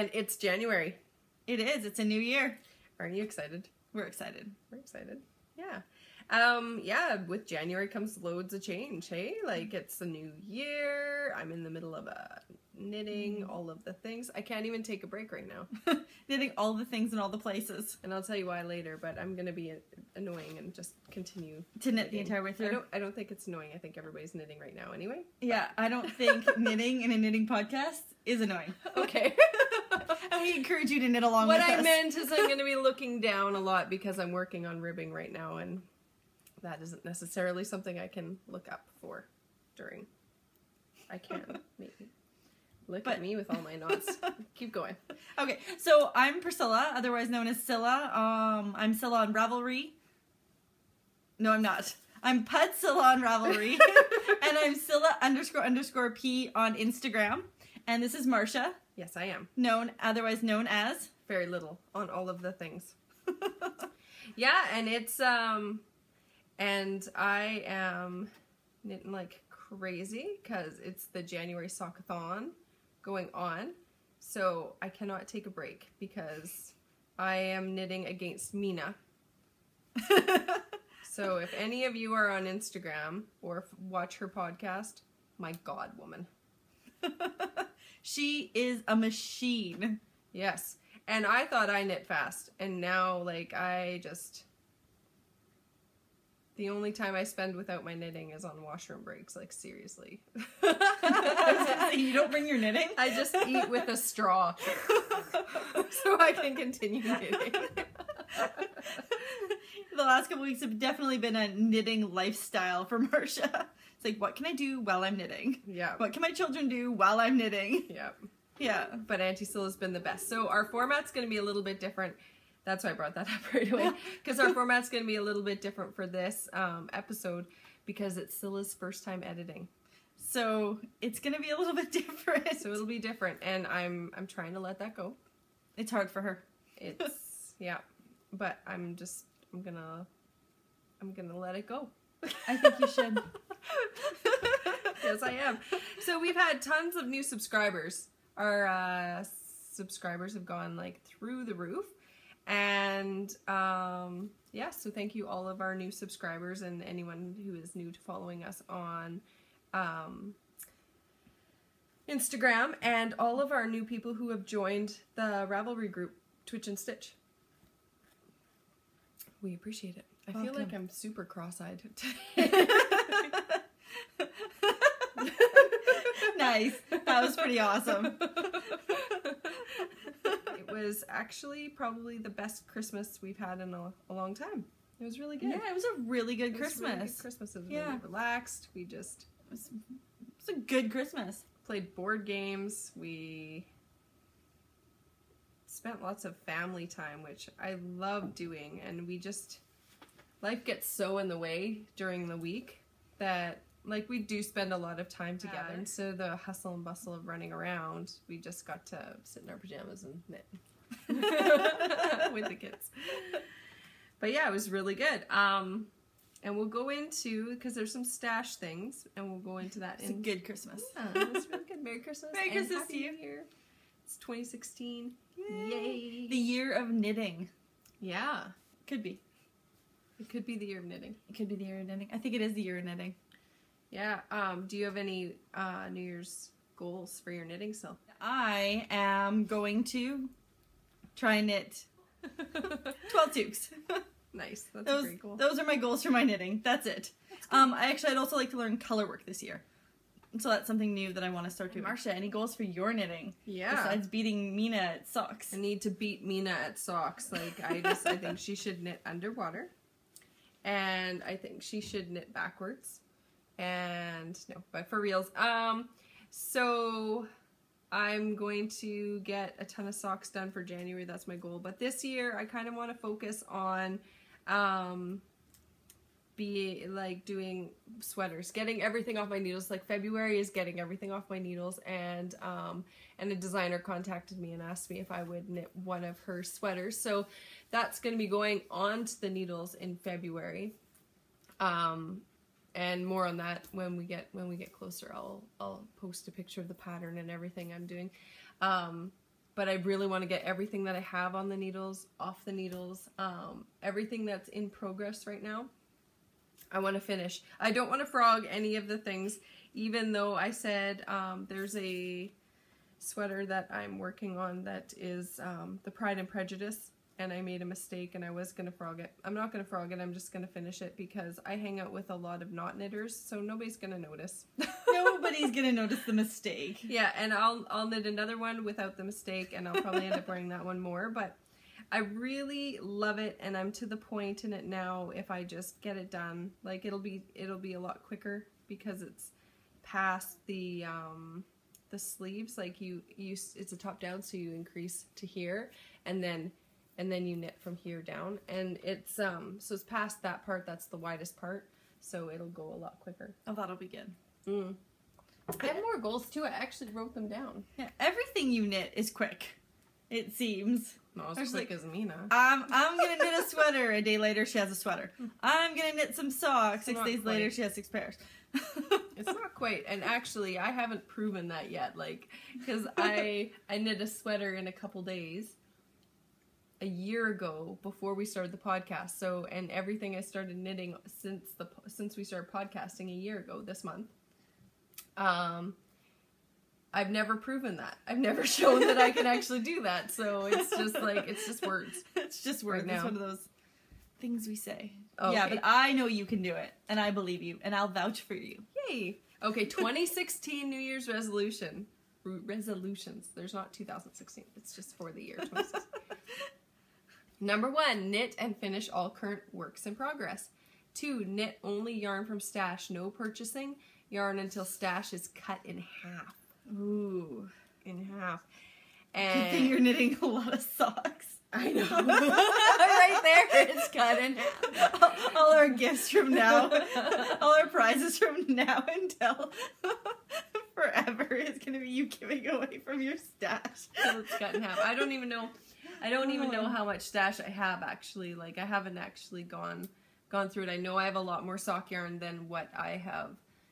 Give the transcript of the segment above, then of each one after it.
And it's January. It is. It's a new year. Aren't you excited? We're excited. We're excited. Yeah. With January comes loads of change, hey? Like, it's a new year. I'm in the middle of knitting, all of the things. I can't even take a break right now. Knitting all the things in all the places. And I'll tell you why later, but I'm going to be annoying and just continue to knit the entire way through. I don't think it's annoying. I think everybody's knitting right now anyway. Yeah, I don't think knitting in a knitting podcast is annoying. Okay. And we encourage you to knit along with us. What I meant is I'm going to be looking down a lot because I'm working on ribbing right now, and that isn't necessarily something I can look up for during. I can, maybe. Look at me with all my knots. Keep going. Okay, so I'm Priscilla, otherwise known as Scylla. I'm Scylla on Ravelry. No, I'm not. I'm Pudscylla on Ravelry. And I'm Scylla__P on Instagram. And this is Marcia. Yes, I am. Otherwise known as? Very little on all of the things. Yeah, and it's, and I am knitting like crazy because it's the January Sockathon going on. So I cannot take a break because I am knitting against Mina. So if any of you are on Instagram or watch her podcast, my God, woman. She is a machine. Yes. And I thought I knit fast. And now, like, the only time I spend without my knitting is on washroom breaks. Like, seriously. You don't bring your knitting? I just eat with a straw. So I can continue knitting. The last couple weeks have definitely been a knitting lifestyle for Marcia. It's like, what can I do while I'm knitting? Yeah. What can my children do while I'm knitting? Yeah. Yeah. But Auntie Scylla's been the best. So our format's going to be a little bit different. That's why I brought that up right away. Because our format's going to be a little bit different for this episode because it's Scylla's first time editing. So it's going to be a little bit different. So it'll be different. And I'm trying to let that go. It's hard for her. It's, yeah. But I'm gonna let it go. I think you should. Yes, I am. So we've had tons of new subscribers. Our subscribers have gone like through the roof. And yeah, so thank you all of our new subscribers and anyone who is new to following us on Instagram, and all of our new people who have joined the Ravelry group, Twitch and Stitch. We appreciate it. I feel like I'm super cross-eyed today. Nice. That was pretty awesome. It was actually probably the best Christmas we've had in a long time. It was really good. Yeah, it was a really good Christmas. Really good Christmas. It was really relaxed. It was a good Christmas. Played board games. We spent lots of family time, which I love doing, and life gets so in the way during the week that, like, we do spend a lot of time together, and so the hustle and bustle of running around, we just got to sit in our pajamas and knit with the kids. But yeah, it was really good. And we'll go into, because there's some stash things, and we'll go into that. It's a good Christmas. Yeah, it was really good. Merry Christmas. Merry Christmas to you. Year. It's 2016. Yay. The year of knitting. Yeah. Could be. It could be the year of knitting. It could be the year of knitting. I think it is the year of knitting. Yeah. Do you have any New Year's goals for your knitting still? I am going to try and knit 12 toques. Nice. That's pretty cool. Those are my goals for my knitting. That's it. I'd also like to learn color work this year. So that's something new that I want to start doing. Marcia, any goals for your knitting? Yeah. Besides beating Mina at socks. I need to beat Mina at socks. Like, I think she should knit underwater. And I think she should knit backwards. And, no, but for reals. So I'm going to get a ton of socks done for January. That's my goal. But this year, I kind of want to focus on doing sweaters, getting everything off my needles. Like, February is getting everything off my needles, and a designer contacted me and asked me if I would knit one of her sweaters. So that's going to be going onto the needles in February. And more on that when we get closer. I'll post a picture of the pattern and everything I'm doing. But but I really want to get everything that I have on the needles, off the needles, everything that's in progress right now. I want to finish. I don't want to frog any of the things, even though I said there's a sweater that I'm working on that is the Pride and Prejudice, and I made a mistake and I was going to frog it. I'm not going to frog it, I'm just going to finish it because I hang out with a lot of knot knitters, so nobody's going to notice. Nobody's going to notice the mistake. Yeah, and I'll knit another one without the mistake, and I'll probably end up wearing that one more, but I really love it, and I'm to the point in it now, if I just get it done, like it'll be a lot quicker because it's past the sleeves, like it's a top down, so you increase to here, and then you knit from here down, and it's so it's past that part, that's the widest part, so it'll go a lot quicker. Oh, that'll be good. I have more goals too. I actually wrote them down. Yeah, everything you knit is quick, it seems. Not as quick as Mina. I'm gonna knit a sweater. A day later, she has a sweater. I'm gonna knit some socks. 6 days later, she has 6 pairs. It's not quite, and actually, I haven't proven that yet. Like, because I knit a sweater in a couple days a year ago before we started the podcast. So, and everything I started knitting since we started podcasting a year ago this month. I've never proven that. I've never shown that I can actually do that. So it's just like, it's just words. It's just words. Right now. It's one of those things we say. Okay. Yeah, but I know you can do it, and I believe you, and I'll vouch for you. Yay. Okay, 2016 New Year's resolutions. There's not 2016. It's just for the year 2016. Number 1, knit and finish all current works in progress. 2, knit only yarn from stash. No purchasing yarn until stash is cut in half. Ooh, in half. And Good thing you're knitting a lot of socks. I know. Right there, it's cut in half. All our gifts from now, all our prizes from now until forever is going to be you giving away from your stash. It's cut in half. I don't even know how much stash I have, actually. Like, I haven't actually gone through it. I know I have a lot more sock yarn than what I have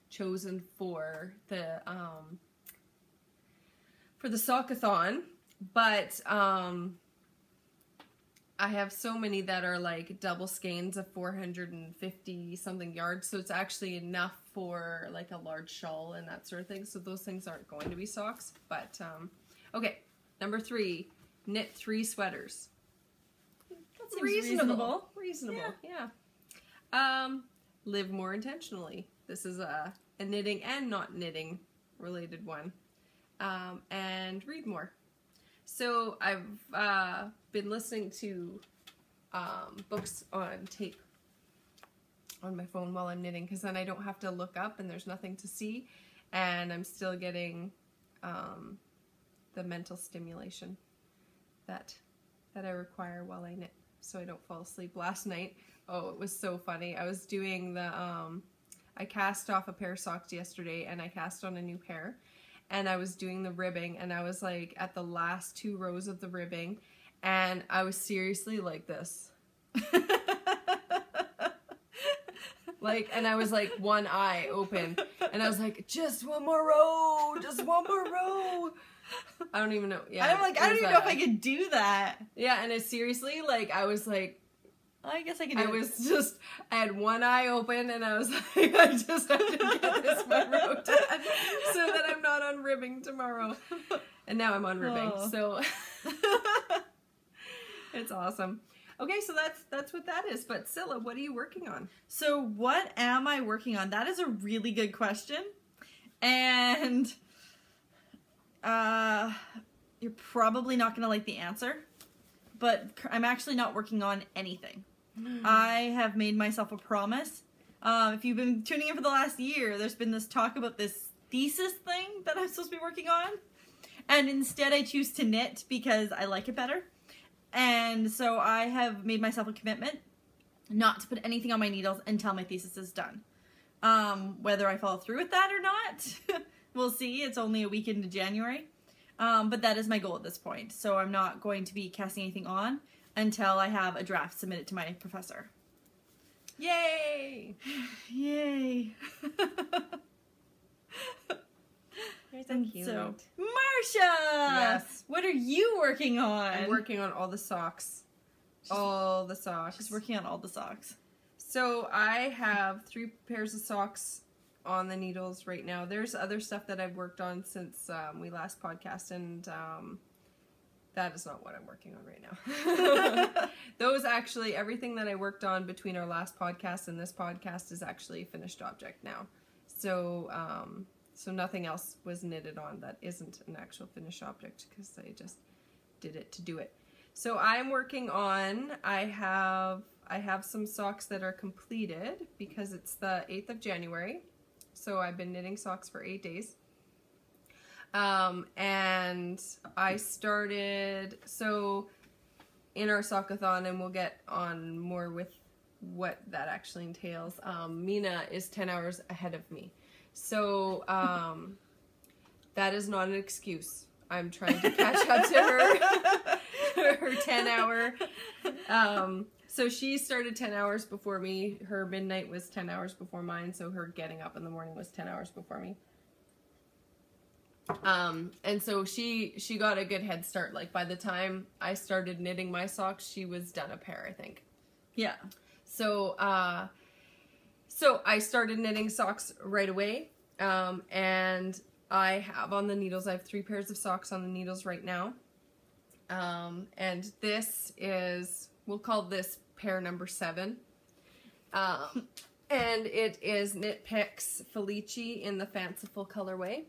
chosen for the Sockathon, but I have so many that are like double skeins of 450 something yards, so it's actually enough for like a large shawl and that sort of thing, so those things aren't going to be socks. But okay, number 3, knit 3 sweaters. That seems reasonable. Yeah. Live more intentionally. This is a knitting and not knitting related one. And read more. So I've been listening to books on tape on my phone while I'm knitting, because then I don't have to look up and there's nothing to see, and I'm still getting the mental stimulation that I require while I knit, so I don't fall asleep. Last night, oh, it was so funny. I was doing the I cast off a pair of socks yesterday, and I cast on a new pair. And I was doing the ribbing, and I was like at the last 2 rows of the ribbing, and I was seriously like this. Like, and I was like one eye open, and I was like, just one more row, just one more row. I don't even know. Yeah, I'm like, I don't even know if I could do that. Yeah, and it's seriously like, I was like, I guess I can do it. I had one eye open, and I was like, I just have to get this one row done so that I'm not on ribbing tomorrow. And now I'm on ribbing, so it's awesome. Okay, so that's what that is. But Scylla, what are you working on? So what am I working on? That is a really good question. And you're probably not going to like the answer. But I'm actually not working on anything. I have made myself a promise. If you've been tuning in for the last year, there's been this talk about this thesis thing that I'm supposed to be working on. And instead I choose to knit because I like it better. And so I have made myself a commitment not to put anything on my needles until my thesis is done. Whether I follow through with that or not, we'll see. It's only a week into January. But that is my goal at this point. So I'm not going to be casting anything on until I have a draft submitted to my professor. Yay! Yay! You're so And cute. so, Marsha! Yes. What are you working on? I'm working on all the socks. All the socks. She's working on all the socks. So I have 3 pairs of socks on the needles right now. There's other stuff that I've worked on since we last podcast, and that is not what I'm working on right now. Those actually, everything that I worked on between our last podcast and this podcast is actually a finished object now. So, so nothing else was knitted on that isn't an actual finished object because I just did it to do it. So I'm working on, I have some socks that are completed because it's the 8th of January. So I've been knitting socks for 8 days. And I started, so in our Sockathon, and we'll get on more with what that actually entails, Mina is 10 hours ahead of me. So that is not an excuse. I'm trying to catch up to her 10-hour. So she started 10 hours before me. Her midnight was 10 hours before mine, so her getting up in the morning was 10 hours before me. And so she got a good head start. Like by the time I started knitting my socks, she was done a pair, I think. Yeah. So so I started knitting socks right away. And I have on the needles, I have 3 pairs of socks on the needles right now. And this is, we'll call this pair number 7. And it is Knit Picks Felici in the Fanciful colorway.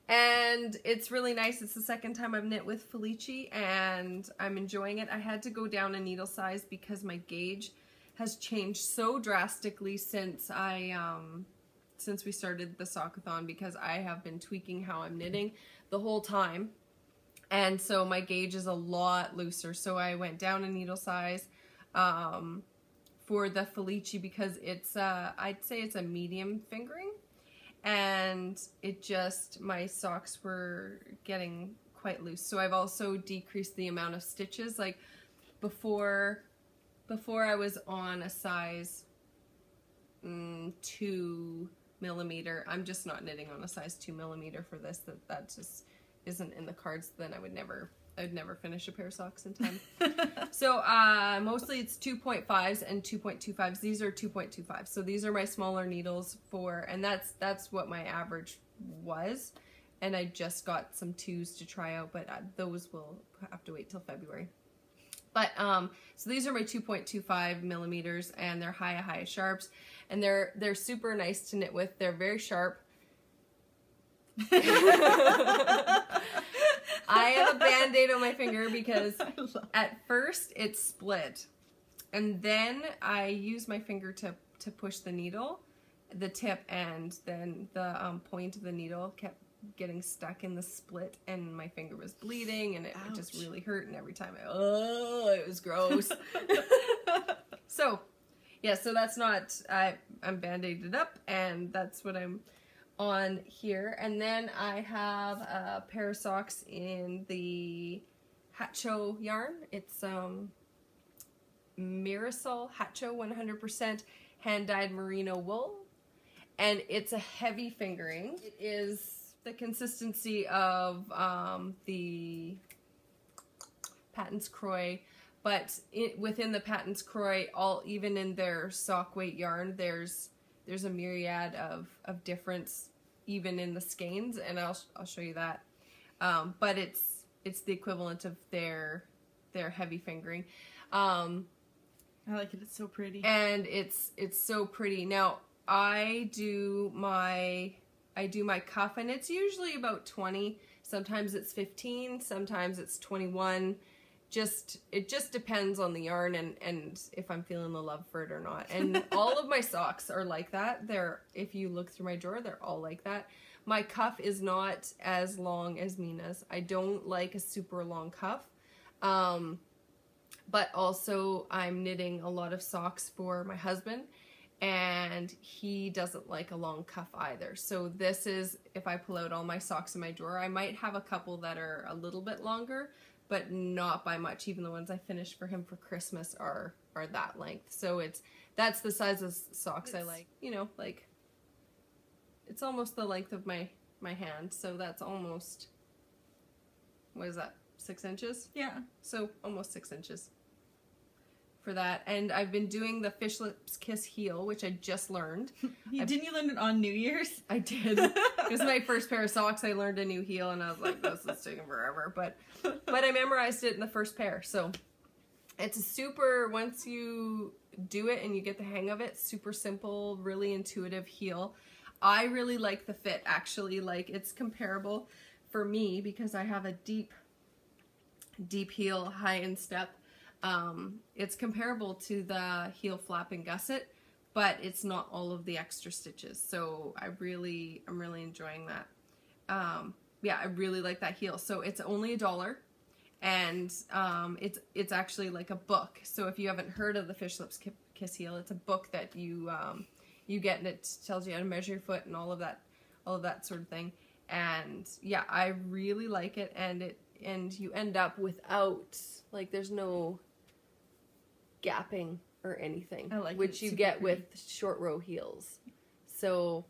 And it's really nice. It's the second time I've knit with Felici and I'm enjoying it. I had to go down a needle size because my gauge has changed so drastically since since we started the Sockathon, because I have been tweaking how I'm knitting the whole time. And so my gauge is a lot looser. So I went down a needle size for the Felici because it's, I'd say it's a medium fingering. And it just, my socks were getting quite loose. So I've also decreased the amount of stitches. Like before I was on a size 2 millimeter. I'm just not knitting on a size 2 millimeter for this. That just isn't in the cards. Then I would never finish a pair of socks in time. So mostly it's 2.5s and 2.25s. These are 2.25. So these are my smaller needles for, and that's what my average was. And I just got some 2s to try out, but those will have to wait till February. But so these are my 2.25 millimeters, and they're high sharps, and they're super nice to knit with. They're very sharp. I have a band-aid on my finger because at first it split, and then I used my finger to push the needle, the tip, and then the point of the needle kept getting stuck in the split, and my finger was bleeding, and it just really hurt, and every time it was gross. So yeah, so that's not, I'm band-aided up, and that's what I'm on here. And then I have a pair of socks in the Hacho yarn. It's Mirasol Hacho 100% hand-dyed merino wool, and it's a heavy fingering. It is the consistency of the Patons Kroy, but within the Patons Kroy, even in their sock weight yarn, there's a myriad of difference even in the skeins, and I'll show you that. But it's the equivalent of their heavy fingering. I like it. It's so pretty. And it's so pretty. Now I do my cuff, and it's usually about 20. Sometimes it's 15, sometimes it's 21. It just depends on the yarn and if I'm feeling the love for it or not. And all of my socks are like that. If you look through my drawer, they're all like that. My cuff is not as long as Mina's. I don't like a super long cuff. But also I'm knitting a lot of socks for my husband, and he doesn't like a long cuff either. So this is, if I pull out all my socks in my drawer, I might have a couple that are a little bit longer, but not by much. Even the ones I finished for him for Christmas are that length. So that's the size of socks I like. You know, like, it's almost the length of my my hand. So that's almost, what is that, 6 inches? Yeah. So almost 6 inches for that. And I've been doing the Fish Lips Kiss heel, which I just learned. Didn't you learn it on New Year's? I did. It was my first pair of socks. I learned a new heel and I was like, this is taking forever. But I memorized it in the first pair. So it's a super, once you do it and you get the hang of it, super simple, really intuitive heel. I really like the fit, actually. Like, it's comparable for me because I have a deep heel, high instep. It's comparable to the heel flap and gusset, but it's not all of the extra stitches. So I'm really enjoying that. Yeah, I really like that heel. So it's only $1, and it's actually like a book. So if you haven't heard of the Fish Lips Kiss heel, it's a book that you get, and it tells you how to measure your foot and all of that sort of thing. And yeah, I really like it, and you end up without, like, there's no gapping or anything, I like which it. you Super get pretty. with short row heels. So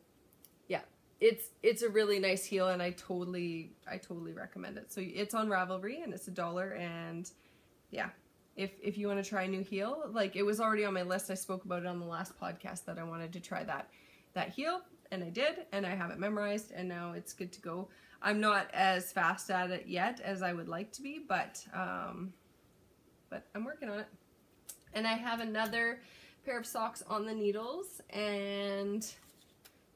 yeah, it's a really nice heel, and I totally recommend it. So it's on Ravelry, and it's $1, and yeah, if you want to try a new heel, like, it was already on my list. I spoke about it on the last podcast that I wanted to try that heel, and I did, and I have it memorized, and now it's good to go. I'm not as fast at it yet as I would like to be, but I'm working on it. And I have another pair of socks on the needles, and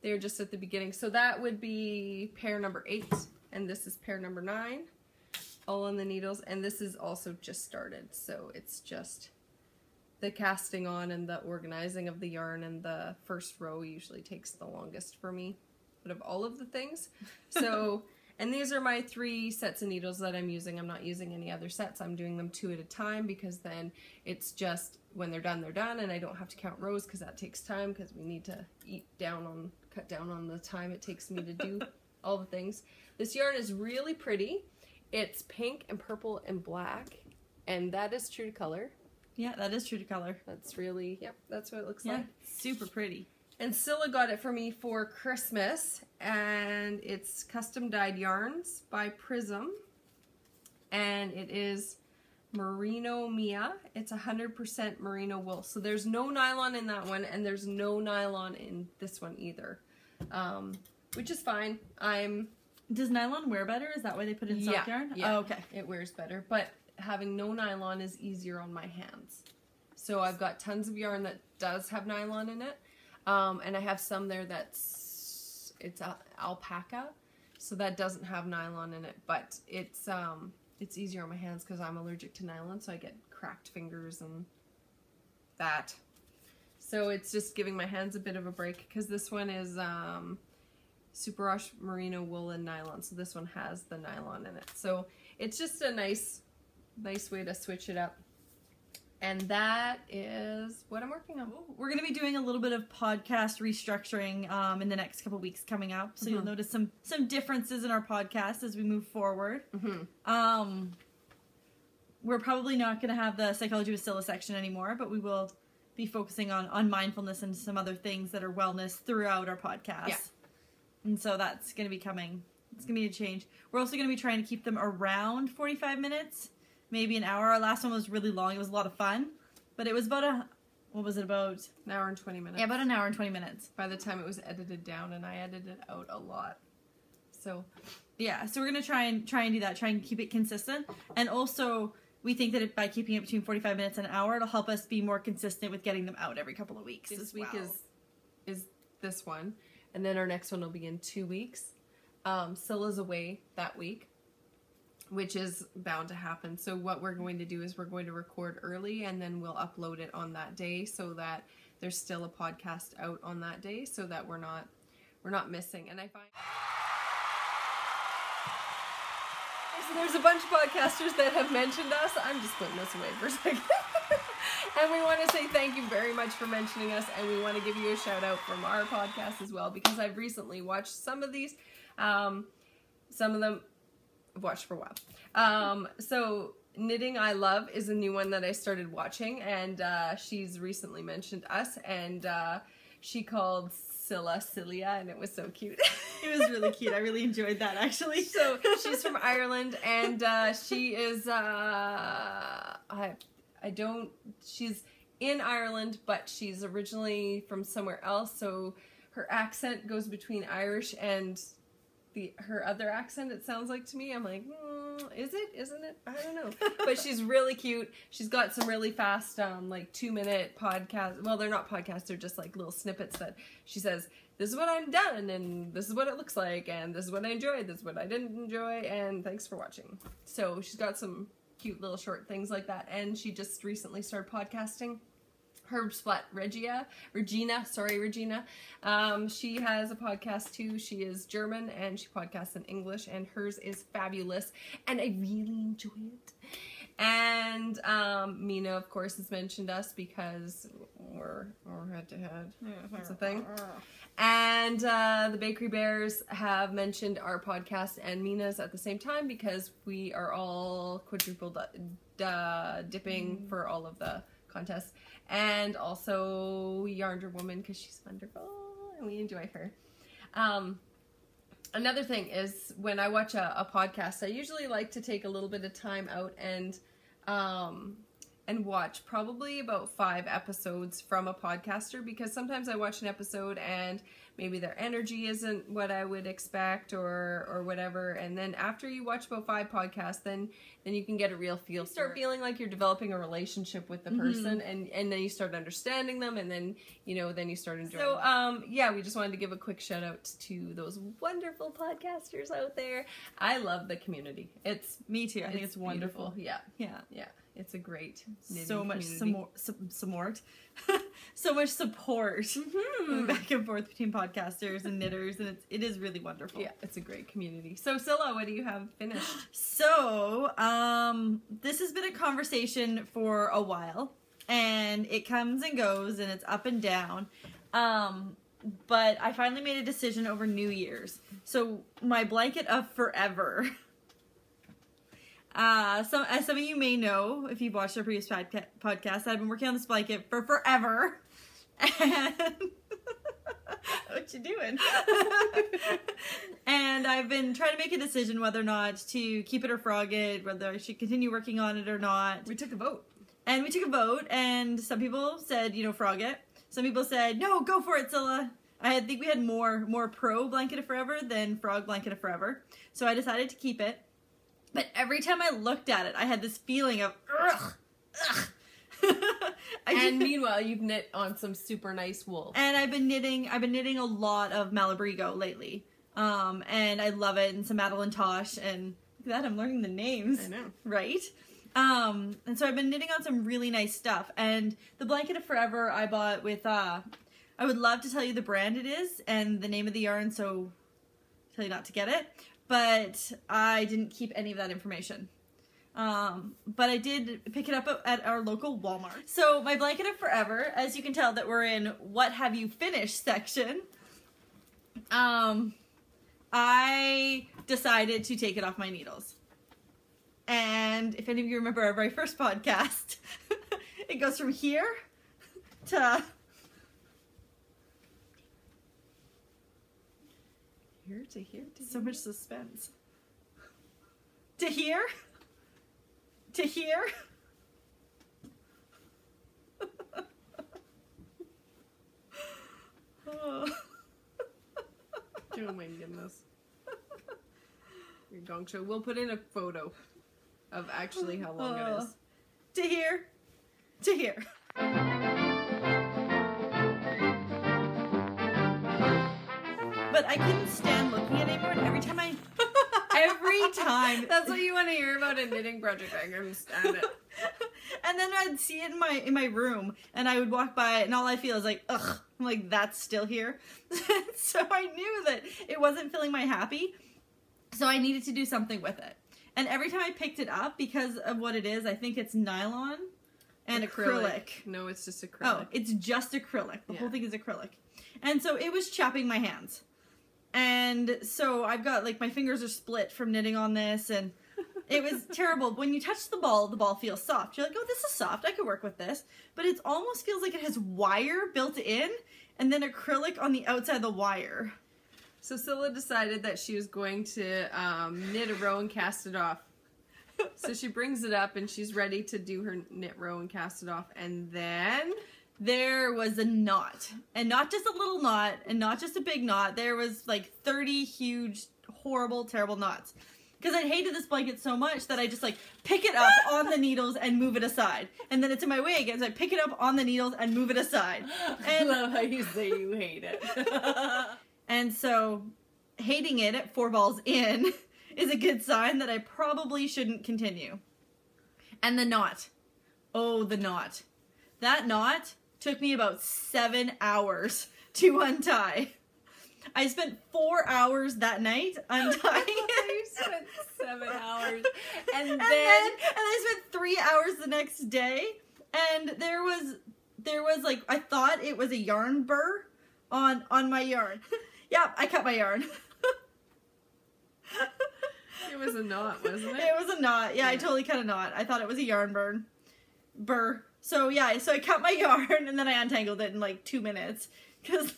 they're just at the beginning. So that would be pair number 8, and this is pair number 9, all on the needles. And this is also just started, so it's just the casting on and the organizing of the yarn, and the first row usually takes the longest for me out of all of the things. So, and these are my 3 sets of needles that I'm using. I'm not using any other sets. I'm doing them 2 at a time, because then it's just, when they're done, and I don't have to count rows, because that takes time, because we need to cut down on the time it takes me to do all the things. This yarn is really pretty. It's pink and purple and black, and that is true to color. Yeah, that is true to color. That's really, yep, that's what it looks Yeah, like. super pretty. And Scylla got it for me for Christmas, and it's custom dyed yarns by Prism, and it is Merino Mia. It's 100% merino wool, so there's no nylon in that one, and there's no nylon in this one either, which is fine. Does nylon wear better? Is that why they put in sock yarn? Yeah, oh, okay. It wears better, but having no nylon is easier on my hands. So I've got tons of yarn that does have nylon in it. And I have some there it's alpaca, so that doesn't have nylon in it, but it's easier on my hands because I'm allergic to nylon, so I get cracked fingers and that. So it's just giving my hands a bit of a break, because this one is Super Wash Merino Wool and Nylon, so this one has the nylon in it. So it's just a nice way to switch it up. And that is what I'm working on. We're going to be doing a little bit of podcast restructuring in the next couple weeks coming up. So you'll notice some differences in our podcast as we move forward. We're probably not going to have the Psychology with Scylla section anymore, but we will be focusing on mindfulness and some other things that are wellness throughout our podcast. Yeah. And so that's going to be coming. It's going to be a change. We're also going to be trying to keep them around 45 minutes. Maybe an hour. Our last one was really long. It was a lot of fun. But it was about what was it about? An hour and 20 minutes. Yeah, about an hour and 20 minutes. By the time it was edited down, and I edited out a lot. So, yeah. So we're going to try and do that. Try and keep it consistent. And also, we think that by keeping it between 45 minutes and an hour, it'll help us be more consistent with getting them out every couple of weeks. This week is this one. And then our next one will be in 2 weeks. Scylla's away that week, which is bound to happen. So what we're going to do is we're going to record early, and then we'll upload it on that day, so that there's still a podcast out on that day, so that we're not missing. And I find so there's a bunch of podcasters that have mentioned us. I'm just putting this away for a second. And we want to say thank you very much for mentioning us, and we want to give you a shout out from our podcast as well, because I've recently watched some of these. Some of them I've watched for a while. So Knitting I Love is a new one that I started watching, and she's recently mentioned us, and she called Scylla Cilia, and it was so cute. It was really cute. I really enjoyed that, actually. So she's from Ireland, and she is she's in Ireland, but she's originally from somewhere else, so her accent goes between Irish and her other accent, it sounds like to me. I'm like, is it? Isn't it? I don't know. But she's really cute. She's got some really fast, like 2-minute podcasts. Well, they're not podcasts. They're just like little snippets that she says, this is what I've done, and this is what it looks like, and this is what I enjoyed, this is what I didn't enjoy, and thanks for watching. So she's got some cute little short things like that, and she just recently started podcasting. Her split, Regina. She has a podcast too. She is German and she podcasts in English, and hers is fabulous, and I really enjoy it. And Mina, of course, has mentioned us because we're head to head. That's a thing. And the Bakery Bears have mentioned our podcast and Mina's at the same time because we are all quadruple dipping for all of the contests. And also Yarnder Woman because she's wonderful and we enjoy her. Another thing is when I watch a podcast, I usually like to take a little bit of time out and watch probably about 5 episodes from a podcaster, because sometimes I watch an episode and maybe their energy isn't what I would expect or whatever, and then after you watch about 5 podcasts, then you can get a real feel. You start feeling like you're developing a relationship with the person, and then you start understanding them, and then you start enjoying them. Yeah, we just wanted to give a quick shout out to those wonderful podcasters out there. I love the community. Me too. I think it's wonderful. Yeah. It's a great so much support. So much support back and forth between podcasters and knitters, and it is really wonderful. Yeah, it's a great community. So Scylla, what do you have finished? So this has been a conversation for a while, and it comes and goes, and it's up and down. But I finally made a decision over New Year's. So my blanket of forever. As some of you may know, if you've watched our previous podcast, I've been working on this blanket for forever. And what you doing? And I've been trying to make a decision whether or not to keep it or frog it, whether I should continue working on it or not. We took a vote. And some people said, frog it. Some people said, no, go for it, Scylla. I think we had more pro blanket of forever than frog blanket of forever. So I decided to keep it. But every time I looked at it, I had this feeling of, ugh. And meanwhile, you've knit on some super nice wool. And I've been knitting a lot of Malabrigo lately. And I love it. And some Madeline Tosh. And look at that, I'm learning the names. I know. Right? And so I've been knitting on some really nice stuff. And the blanket of forever I bought with, I would love to tell you the brand it is and the name of the yarn, so tell you not to get it. But I didn't keep any of that information. But I did pick it up at our local Walmart. So my blanket of forever, as you can tell that we're in what have you finished section, I decided to take it off my needles. And if any of you remember our very first podcast, it goes from here to... Here to here to so much suspense. To here. To here. Oh my goodness. Your gong show. We'll put in a photo of actually how long it is. To here. To here. But I couldn't stand looking at it anymore, and every time that's what you want to hear about a knitting project. I can stand it. And then I'd see it in my room, and I would walk by it, and all I feel is like, ugh. I'm like, that's still here. So I knew that it wasn't feeling my happy, so I needed to do something with it. And every time I picked it up, because of what it is, I think it's nylon and acrylic. No, it's just acrylic. Oh, it's just acrylic. The whole thing is acrylic. And so it was chapping my hands. And so I've got, like, my fingers are split from knitting on this, and It was terrible. When you touch the ball feels soft. You're like, oh, this is soft. I could work with this. But it almost feels like it has wire built in and then acrylic on the outside of the wire. So Scylla decided that she was going to knit a row and cast it off. So she brings it up and she's ready to do her knit row and cast it off. And then there was a knot. And not just a little knot and not just a big knot. There was like 30 huge, horrible, terrible knots. Because I hated this blanket so much that I just like pick it up on the needles and move it aside. And then it's in my way again, so I pick it up on the needles and move it aside. And I love how you say you hate it. And so hating it at 4 balls in is a good sign that I probably shouldn't continue. And the knot. Oh, the knot. That knot took me about 7 hours to untie. I spent 4 hours that night untying it. You spent 7 hours. And then I spent 3 hours the next day. And there was like, I thought it was a yarn burr on my yarn. Yeah, I cut my yarn. It was a knot, wasn't it? It was a knot. Yeah, I totally cut a knot. I thought it was a yarn burr. So yeah, so I cut my yarn and then I untangled it in like 2 minutes. Cause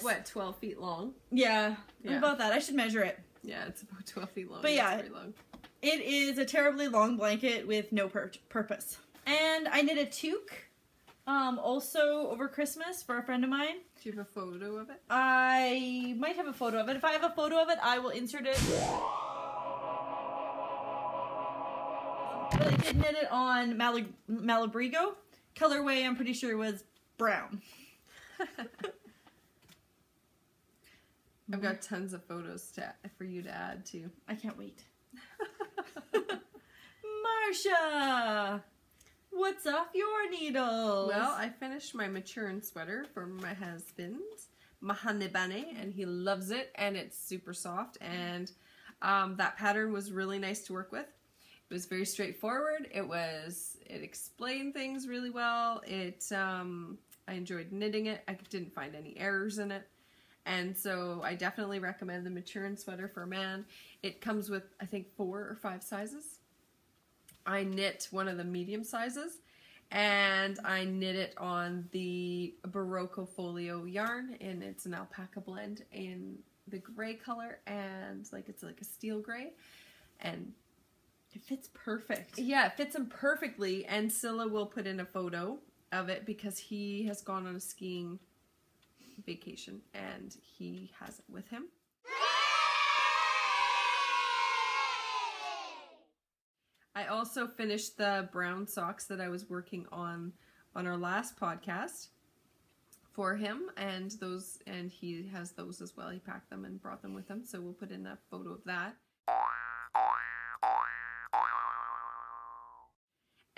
what, 12 feet long? Yeah, about that. I should measure it. Yeah, it's about 12 feet long. But yeah, it's very long. It is a terribly long blanket with no purpose. And I knit a toque. Also over Christmas for a friend of mine. Do you have a photo of it? I might have a photo of it. If I have a photo of it, I will insert it. But I did knit it on Malabrigo. Colorway, I'm pretty sure, was brown. I've got tons of photos for you to add to. I can't wait. Marsha! What's off your needles? Well, I finished my maturing sweater for my husband, Mahane Bane, and he loves it, and it's super soft, and that pattern was really nice to work with. It was very straightforward. It explained things really well. I enjoyed knitting it. I didn't find any errors in it. And so I definitely recommend the maturing sweater for a man. It comes with, I think, 4 or 5 sizes. I knit one of the medium sizes, and I knit it on the Barocco Folio yarn, and it's an alpaca blend in the gray color, and it's like a steel gray, and it fits perfect. Yeah, it fits him perfectly, and Scylla will put in a photo of it because he has gone on a skiing vacation, and he has it with him. I also finished the brown socks that I was working on our last podcast for him, and he has those as well. He packed them and brought them with him, so we'll put in a photo of that.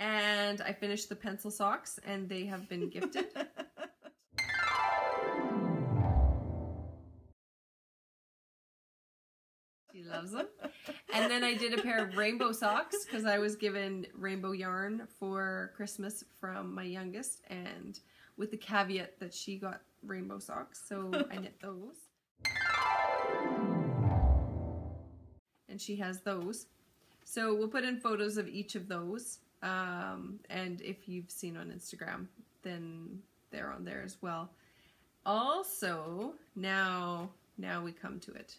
And I finished the pencil socks, and they have been gifted. She loves them. And then I did a pair of rainbow socks because I was given rainbow yarn for Christmas from my youngest, and with the caveat that she got rainbow socks, so I knit those. And she has those. So we'll put in photos of each of those. And if you've seen on Instagram, then they're on there as well. Also, now we come to it.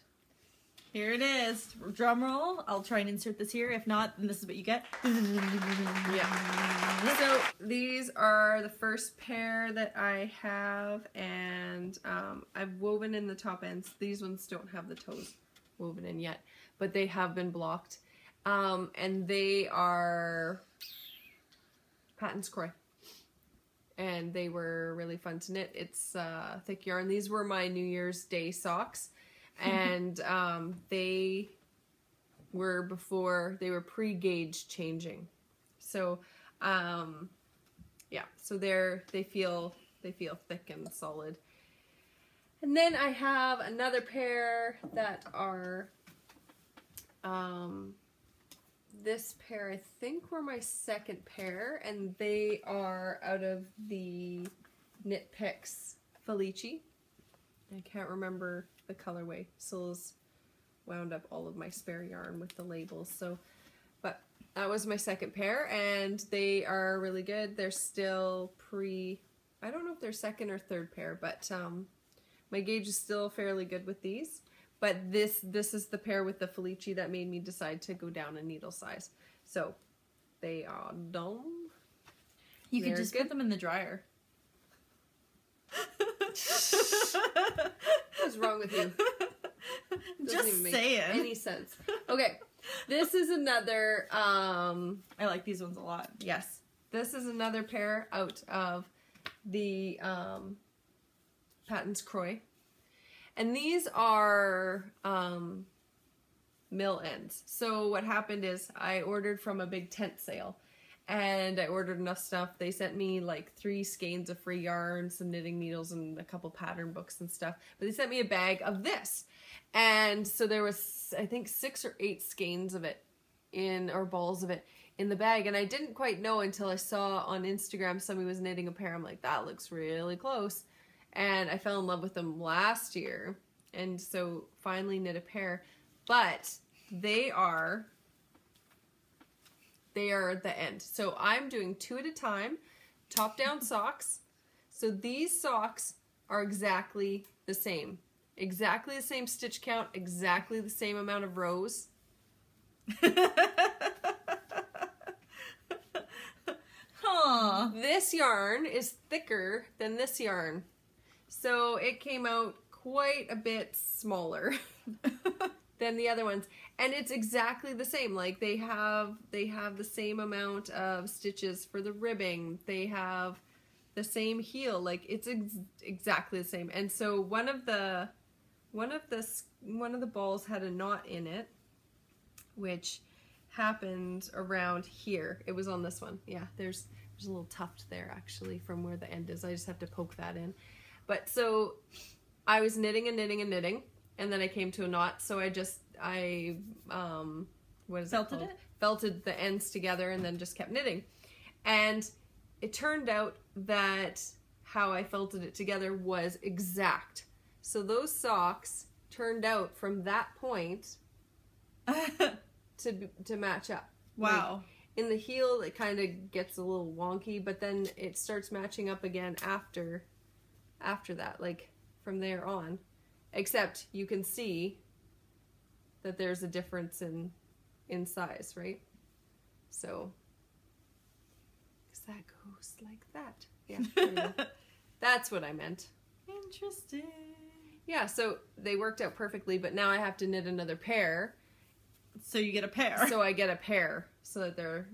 Here it is. Drum roll. I'll try and insert this here. If not, then this is what you get. Yeah. So these are the first pair that I have, and I've woven in the top ends. These ones don't have the toes woven in yet, but they have been blocked. And they are Patton's Croy. And they were really fun to knit. It's thick yarn. These were my New Year's Day socks. And they were pre-gauge changing. So yeah, so they feel thick and solid. And then I have another pair that are this pair, I think, were my second pair, and they are out of the Knit Picks Felici. I can't remember the colorway. Scylla's wound up all of my spare yarn with the labels. So, but that was my second pair, and they are really good. They're still I don't know if they're second or third pair, but my gauge is still fairly good with these. But this is the pair with the Felici that made me decide to go down a needle size. So they are done. You could just put them in the dryer. What's wrong with you? Just even make saying. Any sense? Okay, this is another. I like these ones a lot. Yes, this is another pair out of the Patton's Croix. And these are mill ends. So what happened is I ordered from a big tent sale, and I ordered enough stuff. They sent me like 3 skeins of free yarn, some knitting needles, and a couple pattern books and stuff. But they sent me a bag of this. And so there was, I think, 6 or 8 skeins of it or balls of it in the bag. And I didn't quite know until I saw on Instagram somebody was knitting a pair. I'm like, that looks really close. And I fell in love with them last year, and so finally knit a pair. But they are the end. So I'm doing 2 at a time, top down socks. So these socks are exactly the same. Exactly the same stitch count, exactly the same amount of rows. Huh. This yarn is thicker than this yarn. So it came out quite a bit smaller than the other ones. And it's exactly the same. Like they have the same amount of stitches for the ribbing. They have the same heel. Like it's exactly the same. And so one of the balls had a knot in it, which happened around here. It was on this one. Yeah, there's a little tuft there actually from where the end is. I just have to poke that in. But so I was knitting and knitting and knitting, and then I came to a knot. So what is it called? Felted the ends together and then just kept knitting. And it turned out that how I felted it together was exact. So those socks turned out from that point to match up. Wow. Like, in the heel, it kind of gets a little wonky, but then it starts matching up again after that, like from there on. Except you can see that there's a difference in size, right? So, because that goes like that. Yeah, there you go. That's what I meant. Interesting. Yeah, so they worked out perfectly, but now I have to knit another pair. So you get a pair. So I get a pair, so that they're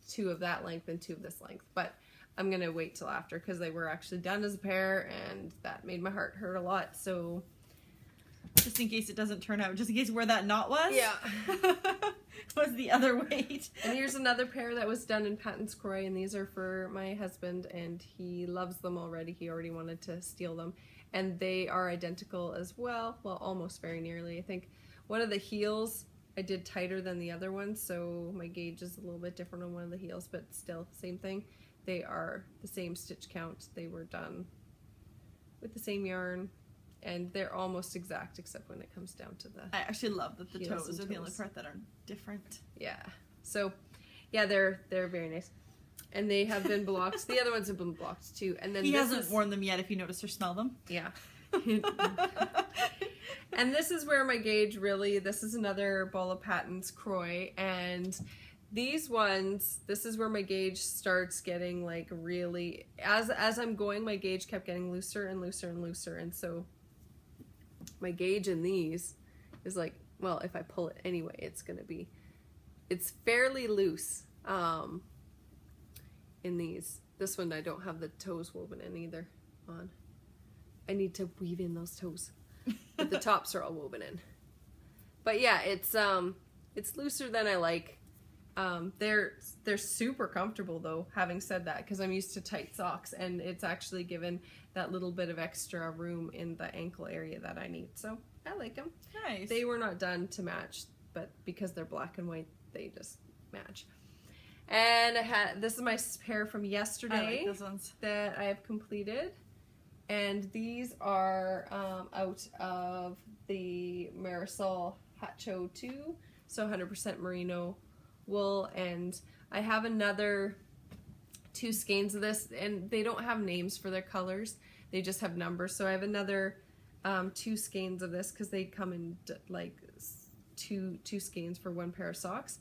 2 of that length and 2 of this length. But I'm going to wait till after, because they were actually done as a pair, and that made my heart hurt a lot, so... Just in case it doesn't turn out, just in case where that knot was? Yeah. Was the other weight. And here's another pair that was done in Patton's Croix, and these are for my husband, and he loves them already. He already wanted to steal them. And they are identical as well. Well, almost very nearly. I think one of the heels I did tighter than the other one, so my gauge is a little bit different on one of the heels, but still, same thing. They are the same stitch count. They were done with the same yarn, and they're almost exact, except when it comes down to the... I actually love that the heels toes and are the only toes. part that are different. Yeah. So, yeah, they're very nice. And they have been blocked. The other ones have been blocked, too. And then He hasn't worn them yet, if you notice or smell them. Yeah. And this is where my gauge really... This is another ball of Patton's Croix, and... These ones, this is where my gauge starts getting like really, as I'm going, my gauge kept getting looser and looser and looser. And so my gauge in these is like, well, if I pull it anyway, it's fairly loose in these. This one I don't have the toes woven in either on. I need to weave in those toes. But the tops are all woven in. But yeah, it's looser than I like. They're super comfortable though, having said that, because I'm used to tight socks, and it's actually given that little bit of extra room in the ankle area that I need. So I like them. Nice. They were not done to match, but because they're black and white, they just match. And this is my pair from yesterday. I like those ones. That I have completed. And these are out of the Marisol Hacho 2, so 100% merino wool, and I have another 2 skeins of this, and they don't have names for their colors, they just have numbers, so I have another 2 skeins of this because they come in like two skeins for 1 pair of socks,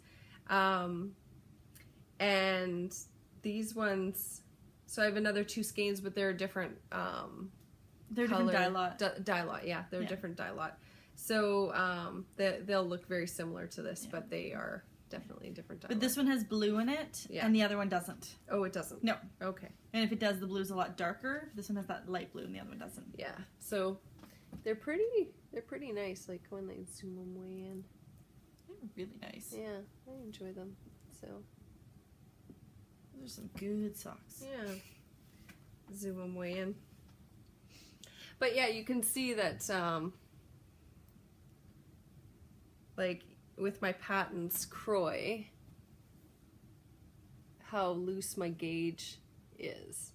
and these ones, so I have another 2 skeins, but they're different they're color, different dye lot, yeah, they're different dye lot, so they'll look very similar to this, but they are definitely different dye But lot. this one has blue in it, and the other one doesn't. Oh, it doesn't? No. Okay. And if it does, the blue's a lot darker. This one has that light blue, and the other one doesn't. Yeah. So they're pretty nice. Like when they zoom them way in. They're really nice. Yeah, I enjoy them. So those are some good socks. yeah, zoom them way in. But yeah, you can see that like with my Patton's Croy, how loose my gauge is,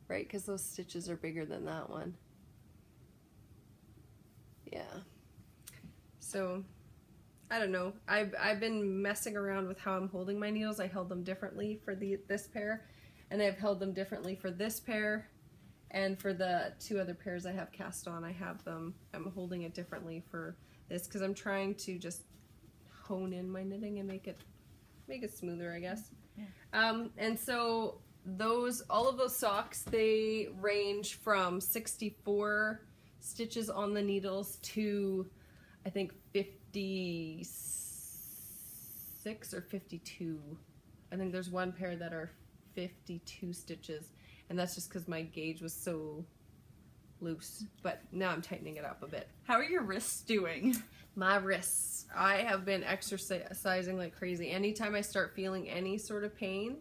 right? Because those stitches are bigger than that one. Yeah. So, I don't know. I've been messing around with how I'm holding my needles. I held them differently for this pair, and I've held them differently for this pair, and for the 2 other pairs I have cast on, I'm holding it differently for this because I'm trying to just hone in my knitting and make it smoother, I guess. Yeah. And so all of those socks, they range from 64 stitches on the needles to I think 56 or 52. I think there's one pair that are 52 stitches, and that's just because my gauge was so loose, but now I'm tightening it up a bit. How are your wrists doing? My wrists, I have been exercising like crazy. Anytime I start feeling any sort of pain,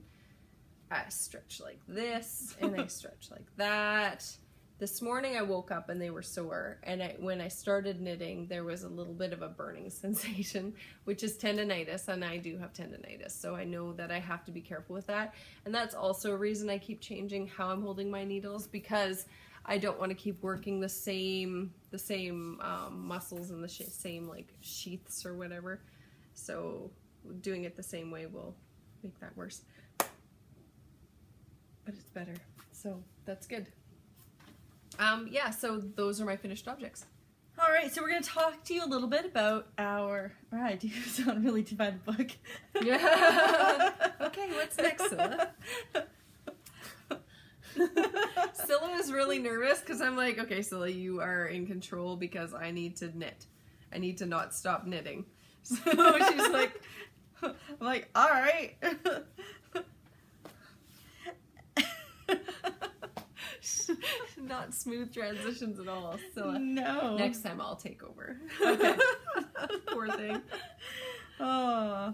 I stretch like this and I stretch like that. This morning I woke up and they were sore, and when I started knitting there was a little bit of a burning sensation, which is tendonitis, and I do have tendonitis, so I know that I have to be careful with that. And that's also a reason I keep changing how I'm holding my needles, because I don't want to keep working the same muscles and the same like sheaths or whatever. So doing it the same way will make that worse. But it's better. So that's good. Yeah, so those are my finished objects. All right, so we're going to talk to you a little bit about our... I do sound really to buy the book. Yeah. Okay, what's next, Scylla? Scylla is really nervous because I'm like, okay, Scylla, you are in control because I need to knit. I need to not stop knitting. So she's like, I'm like, all right. Not smooth transitions at all. So no. Next time I'll take over. Okay. Poor thing. Oh.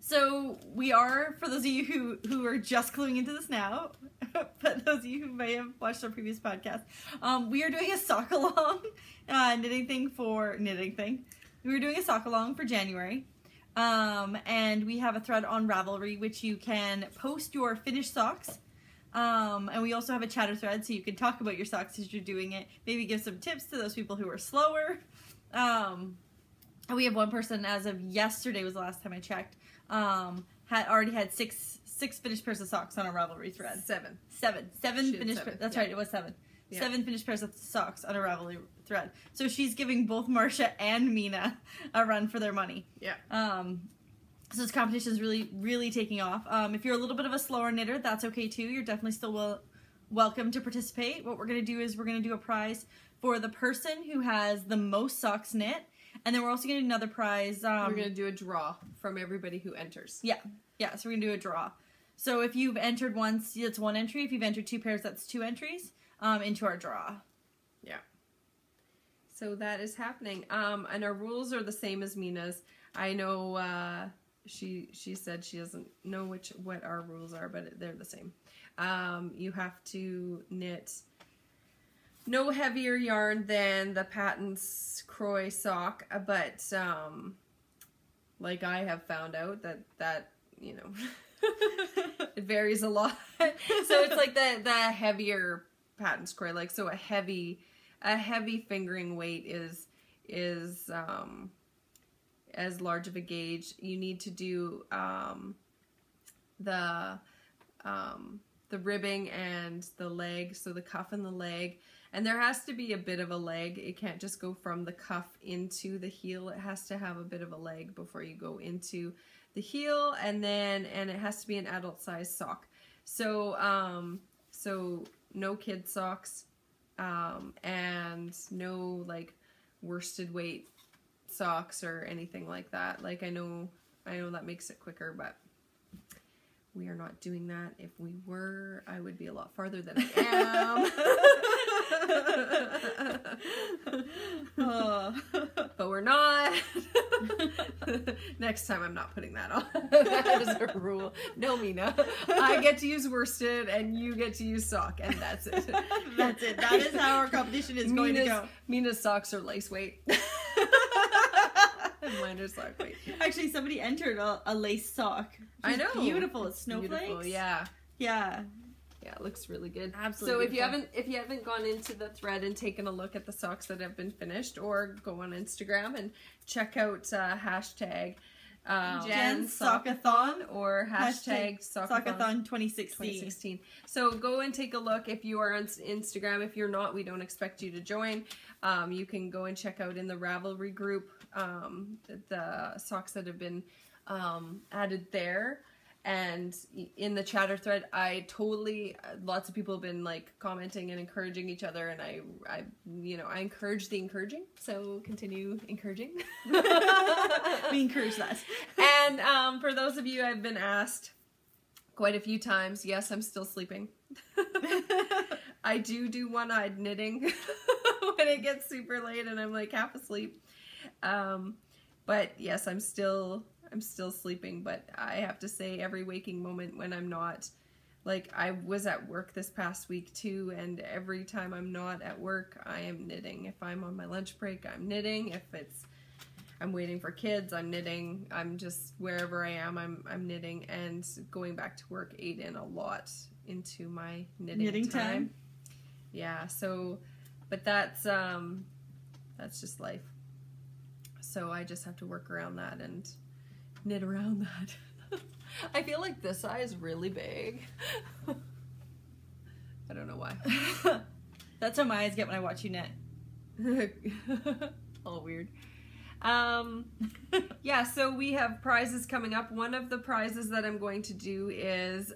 So we are, for those of you who are just cluing into this now, but those of you who may have watched our previous podcast, we are doing a sock along, knitting thing. We were doing a sock along for January. And we have a thread on Ravelry, which you can post your finished socks. And we also have a chatter thread, so you can talk about your socks as you're doing it. Maybe give some tips to those people who are slower. And we have one person, as of yesterday was the last time I checked, had already had six finished pairs of socks on a Ravelry thread. Seven finished. That's right, it was 7. Yeah. 7 finished pairs of socks on a Ravelry thread. So she's giving both Marcia and Mina a run for their money. Yeah. So this competition is really, really taking off. If you're a little bit of a slower knitter, that's okay too. You're definitely still welcome to participate. What we're going to do is we're going to do a prize for the person who has the most socks knit. And then we're also going to do another prize. We're going to do a draw from everybody who enters. Yeah. Yeah, so we're going to do a draw. So if you've entered once, that's 1 entry. If you've entered 2 pairs, that's 2 entries into our draw. Yeah. So that is happening. And our rules are the same as Mina's. I know... She said she doesn't know what our rules are, but they're the same. You have to knit no heavier yarn than the Patton's Croy sock, but like I have found out that you know it varies a lot. So it's like the heavier Patton's Croy, like, so a heavy fingering weight is is as large of a gauge. You need to do the ribbing and the leg, so the cuff and the leg. And there has to be a bit of a leg. It can't just go from the cuff into the heel. It has to have a bit of a leg before you go into the heel, and it has to be an adult size sock. So so no kid socks, and no like worsted weight socks or anything like that. Like I know that makes it quicker, but we are not doing that. If we were, I would be a lot farther than I am. But we're not. Next time I'm not putting that on. That is a rule. No, Mina. I get to use worsted and you get to use sock, and that's it. That's it. That is how our competition is going to go. Mina's socks are lace weight. And mine are sock weight. Actually, somebody entered a lace sock. I know. Beautiful. It's snowflakes. Beautiful, yeah. Yeah. Yeah, it looks really good. Absolutely. So if you haven't gone into the thread and taken a look at the socks that have been finished, or go on Instagram and check out hashtag Jen's Sockathon, or hashtag Sockathon 2016. So go and take a look if you are on Instagram. If you're not, we don't expect you to join. You can go and check out in the Ravelry group the socks that have been added there. And in the chatter thread, lots of people have been like commenting and encouraging each other, and I encourage the encouraging, so continue encouraging. We encourage that. And for those of you, I've been asked quite a few times, yes, I'm still sleeping. I do one-eyed knitting when it gets super late and I'm like half asleep. But yes, I'm still sleeping, but I have to say every waking moment when I'm not, like I was at work this past week too, and every time I'm not at work, I am knitting. If I'm on my lunch break, I'm knitting. If I'm waiting for kids, I'm knitting. I'm just, wherever I am, I'm knitting, and going back to work ate in a lot into my knitting time. Yeah, so, but that's just life. So I just have to work around that and knit around that. I feel like this eye is really big. I don't know why. That's how my eyes get when I watch you knit. All weird. Yeah, so we have prizes coming up. One of the prizes that I'm going to do is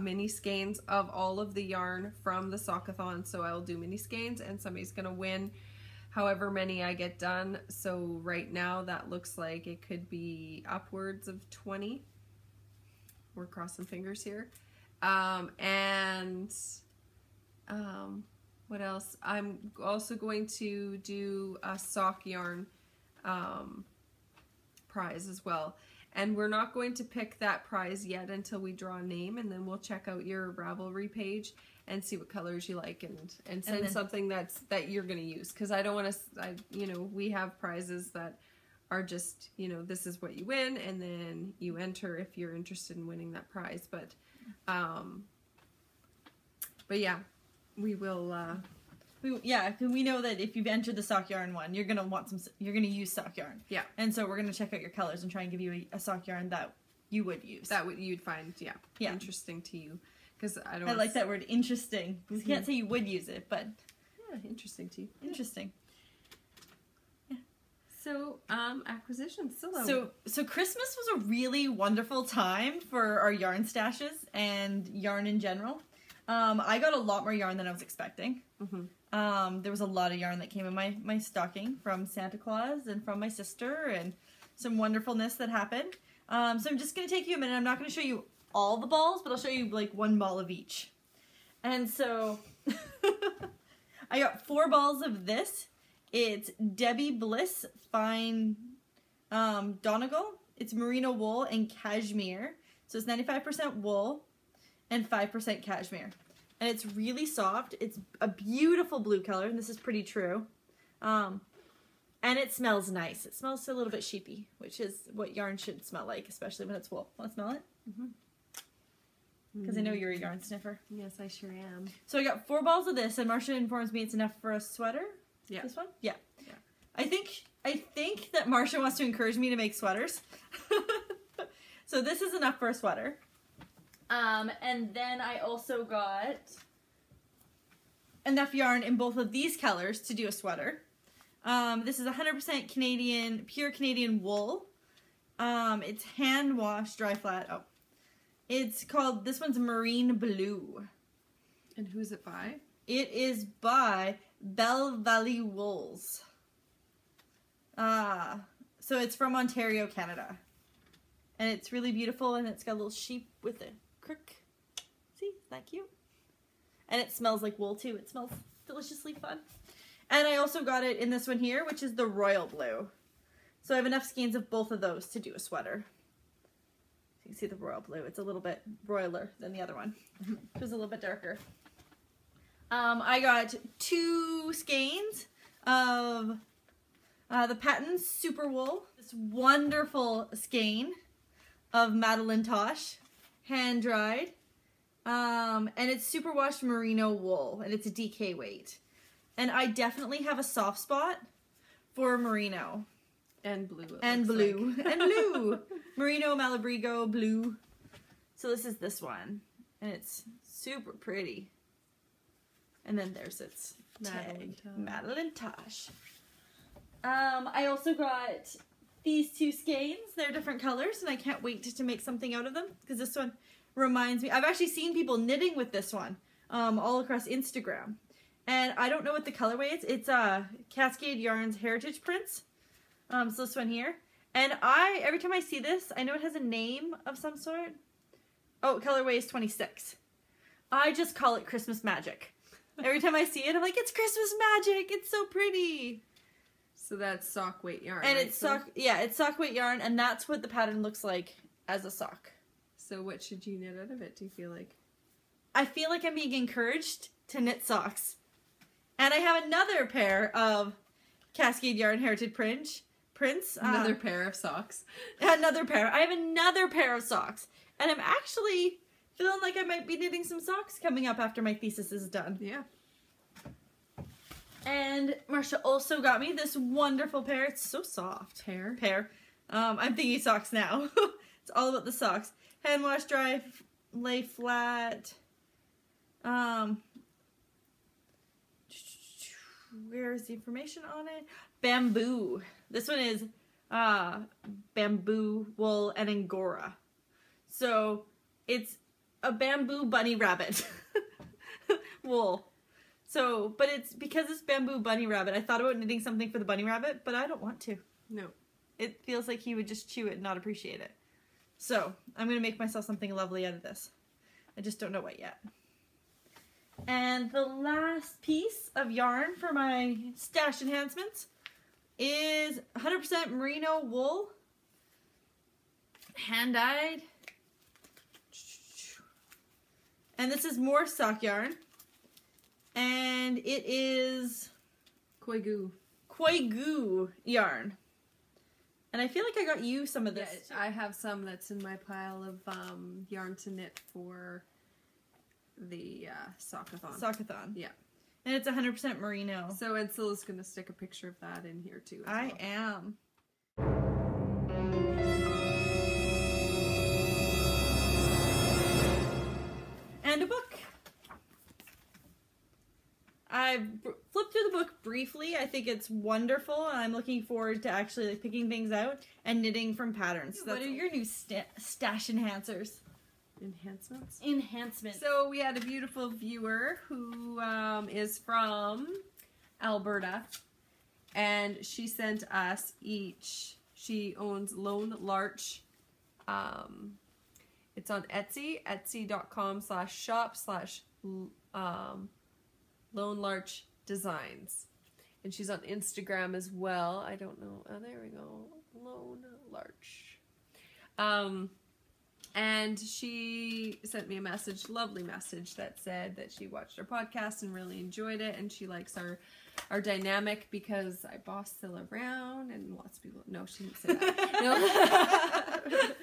mini skeins of all of the yarn from the Sockathon. So I'll do mini skeins, and somebody's going to win however many I get done. So right now that looks like it could be upwards of 20. We're crossing fingers here. What else? I'm also going to do a sock yarn prize as well. And we're not going to pick that prize yet until we draw a name, and then we'll check out your Ravelry page and see what colors you like, and send something that you're going to use. Because I don't want to, we have prizes that are just, this is what you win, and then you enter if you're interested in winning that prize. But yeah, we will. Because we know that if you've entered the sock yarn one, you're gonna use sock yarn. Yeah. And so we're gonna check out your colors and try and give you a sock yarn that you would use. That you'd find interesting to you. Because I like that word, interesting. Because you can't say you would use it, but yeah, interesting to you. Interesting. Yeah. So acquisitions. So Christmas was a really wonderful time for our yarn stashes and yarn in general. I got a lot more yarn than I was expecting. Mm-hmm. There was a lot of yarn that came in my stocking from Santa Claus and from my sister, and some wonderfulness that happened. So I'm just going to take you a minute. I'm not going to show you all the balls, but I'll show you like one ball of each. And so I got 4 balls of this. It's Debbie Bliss Fine Donegal. It's merino wool and cashmere. So it's 95% wool and 5% cashmere. And it's really soft. It's a beautiful blue color, and this is pretty true. And it smells nice. It smells a little bit sheepy, which is what yarn should smell like, especially when it's wool. Want to smell it? Because I know you're a yarn sniffer. Yes, I sure am. So I got 4 balls of this, and Marcia informs me it's enough for a sweater. Yeah. This one? Yeah. I think that Marsha wants to encourage me to make sweaters. So this is enough for a sweater. And then I also got enough yarn in both of these colors to do a sweater. This is 100% Canadian, pure Canadian wool. It's hand washed, dry flat. Oh, it's called, this one's Marine Blue. And who's it by? It is by Belle Valley Wools. So it's from Ontario, Canada. And it's really beautiful, and it's got a little sheep with a crook. See, isn't that cute? And it smells like wool too. It smells deliciously fun. And I also got it in this one here, which is the Royal Blue. So I have enough skeins of both of those to do a sweater. You can see the Royal Blue. It's a little bit royaler than the other one. It was a little bit darker. I got 2 skeins of the Pattern Super Wool. This wonderful skein of Madeline Tosh, hand dried. And it's superwash merino wool, and it's a DK weight. And I definitely have a soft spot for merino. And blue. And blue. Like. And blue. Merino, Malabrigo, blue. So this one. And it's super pretty. And then there's its tag. Madeline Tosh. I also got these 2 skeins. They're different colors, and I can't wait to make something out of them, because this one reminds me. I've actually seen people knitting with this one all across Instagram. And I don't know what the colorway is. It's Cascade Yarns Heritage Prints. So this one here. And every time I see this, I know it has a name of some sort. Oh, colorway is 26. I just call it Christmas Magic. Every time I see it, I'm like, it's Christmas Magic. It's so pretty. So that's sock weight yarn. And right? it's it's sock weight yarn, and that's what the pattern looks like as a sock. So what should you knit out of it, do you feel like? I feel like I'm being encouraged to knit socks. And I have another pair of Cascade Yarn Heritage Prints. Another pair of socks. Another pair. I have another pair of socks. And I'm actually feeling like I might be knitting some socks coming up after my thesis is done. Yeah. And Marsha also got me this wonderful pair. It's so soft. Pair. I'm thinking socks now. It's all about the socks. Hand wash, dry, lay flat. Where's the information on it? Bamboo. This one is bamboo, wool, and Angora. So it's a bamboo bunny rabbit wool. So, but it's because it's bamboo bunny rabbit. I thought about knitting something for the bunny rabbit, but I don't want to. No. It feels like he would just chew it and not appreciate it. So, I'm going to make myself something lovely out of this. I just don't know what yet. And the last piece of yarn for my stash enhancements is 100% merino wool, hand-dyed. And this is more sock yarn. And it is Koigu yarn. And I feel like I got you some of this. Yeah, I have some that's in my pile of yarn to knit for the Sockathon. Sockathon. Yeah. And it's 100% merino. So Edsilla's going to stick a picture of that in here too. I am. And a book. I flipped through the book briefly. I think it's wonderful, and I'm looking forward to actually picking things out and knitting from patterns. So what are your new stash enhancers? Enhancements. So we had a beautiful viewer who is from Alberta, and she sent us each. She owns Lone Larch. It's on Etsy, etsy.com/shop/Lone Larch Designs. And she's on Instagram as well. I don't know. Oh, there we go. Lone Larch. And she sent me a message, lovely message, that said that she watched our podcast and really enjoyed it, and she likes our dynamic because I boss Scylla around, and lots of people. No, she didn't say that.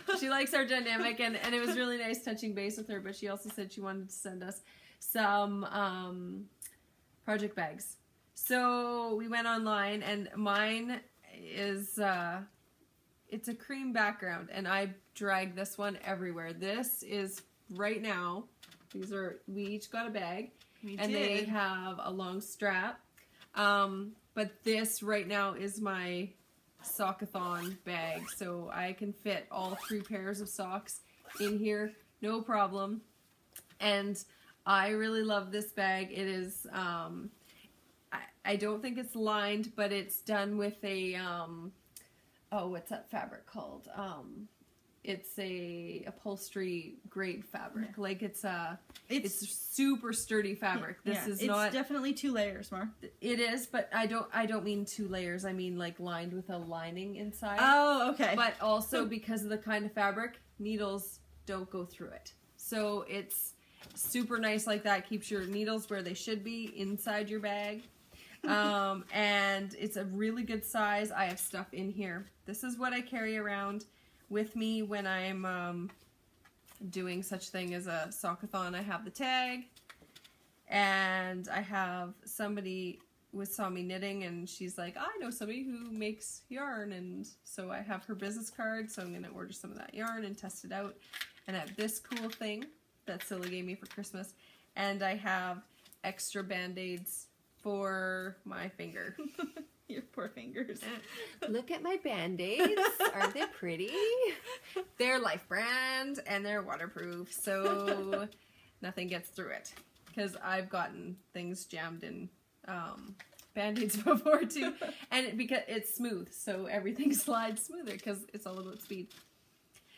No. She likes our dynamic, and it was really nice touching base with her. But she also said she wanted to send us some project bags. So we went online, and mine is, it's a cream background, and I drag this one everywhere. This is, right now, we each got a bag, they have a long strap. But this right now is my Sockathon bag, so I can fit all 3 pairs of socks in here, no problem. And I really love this bag. It is, I don't think it's lined, but it's done with a, oh, what's that fabric called? It's a upholstery grade fabric. Yeah. Like it's super sturdy fabric. This is not. It's definitely 2 layers, Mar. It is, but I don't mean 2 layers. I mean like lined with a lining inside. Oh, okay. But also because of the kind of fabric, needles don't go through it. So it's super nice like that. Keeps your needles where they should be inside your bag. And it's a really good size. I have stuff in here. This is what I carry around with me when I'm doing such thing as a Sockathon. I have the tag, and I have somebody saw me knitting, and she's like, I know somebody who makes yarn, and so I have her business card, so I'm going to order some of that yarn and test it out. And I have this cool thing that Scylla gave me for Christmas, and I have extra Band-Aids for my finger. Your poor fingers. Look at my Band-Aids. Aren't they pretty? They're Life Brand and they're waterproof, so nothing gets through it. Because I've gotten things jammed in Band-Aids before too. And because it's smooth, so everything slides smoother because it's all about speed.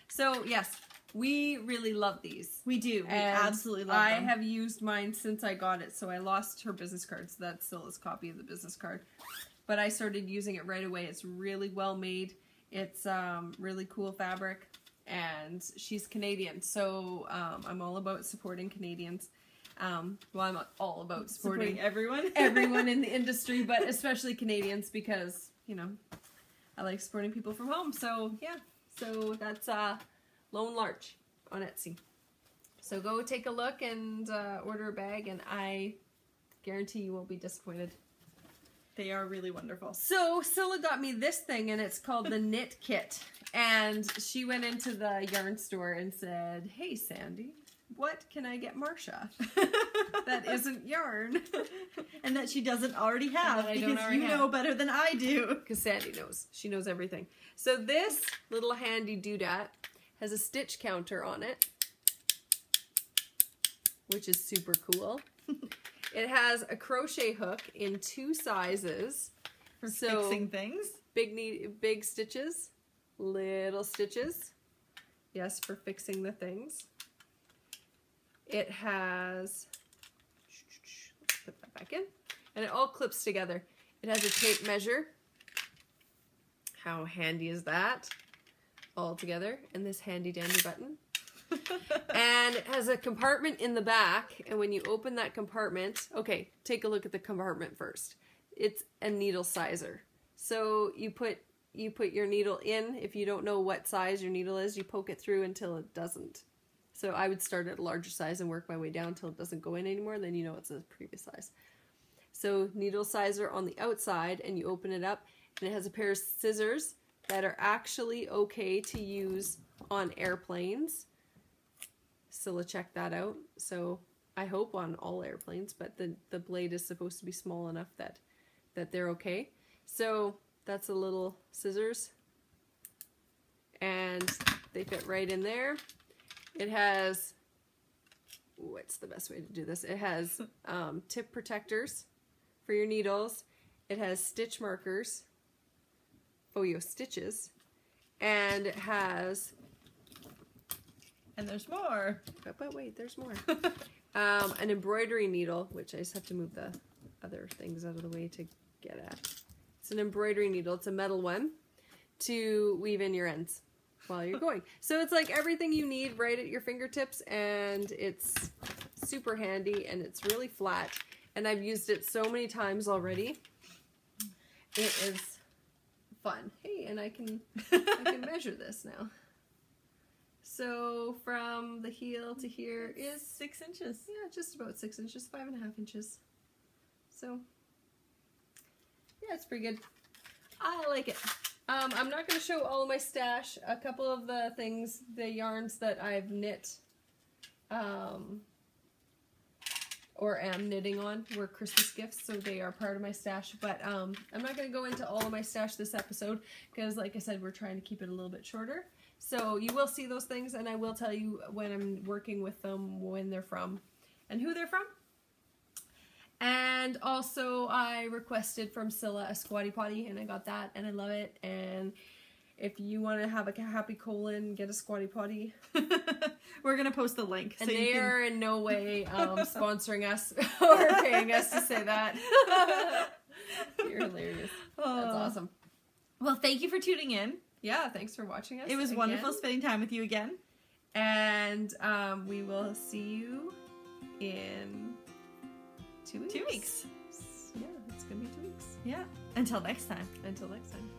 So yes, we really love these. We do. We absolutely love them. I have used mine since I got it, so I lost her business card, so that's Scylla's copy of the business card. But I started using it right away. It's really well made. It's really cool fabric, and she's Canadian, so I'm all about supporting Canadians. Well, I'm all about supporting everyone in the industry, but especially Canadians because, you know, I like supporting people from home. So yeah, so that's Lone Larch on Etsy. So go take a look and order a bag, and I guarantee you won't be disappointed. They are really wonderful. So Scylla got me this thing, and it's called the Knit Kit. And she went into the yarn store and said, hey, Sandy, what can I get Marsha that isn't yarn? And that she doesn't already have, because you know better than I do. Because Sandy knows. She knows everything. So this little handy doodad has a stitch counter on it, which is super cool. It has a crochet hook in 2 sizes. For fixing things. Big stitches, little stitches. Yes, for fixing the things. It has, let's put that back in. And it all clips together. It has a tape measure. How handy is that? All together. And this handy dandy button. And it has a compartment in the back, and when you open that compartment, okay, take a look at the compartment first. It's a needle sizer. So you put your needle in. If you don't know what size your needle is, you poke it through until it doesn't. So I would start at a larger size and work my way down until it doesn't go in anymore, then you know it's a previous size. So needle sizer on the outside, and you open it up, and it has a pair of scissors that are actually okay to use on airplanes. Scylla checked that out, so I hope on all airplanes, but the blade is supposed to be small enough that they're okay. So that's the little scissors, and they fit right in there. It has, what's the best way to do this? It has tip protectors for your needles. It has stitch markers, stitches, and it has, and there's more. But wait, there's more. An embroidery needle, which I just have to move the other things out of the way to get at. It's an embroidery needle. It's a metal one to weave in your ends while you're going. So it's like everything you need right at your fingertips, and it's super handy, and it's really flat. And I've used it so many times already. It is fun. Hey, and I can measure this now. So from the heel to here is 6 inches. Yeah, just about 6 inches, 5.5 inches. So Yeah, it's pretty good. I like it. I'm not going to show all of my stash. A couple of the things, the yarns that I've knit, or am knitting on, were Christmas gifts, so they are part of my stash. But I'm not going to go into all of my stash this episode, because like I said, we're trying to keep it a little bit shorter. So you will see those things, and I will tell you when I'm working with them, when they're from, and who they're from. And also, I requested from Scylla a squatty potty, and I got that, and I love it. And if you want to have a happy colon, get a squatty potty. We're going to post the link. And they are in no way sponsoring us or paying us to say that. You're hilarious. That's awesome. Well, thank you for tuning in. Yeah, thanks for watching us. It was wonderful spending time with you again. And we will see you in 2 weeks. 2 weeks. Yeah, it's going to be 2 weeks. Yeah. Until next time. Until next time.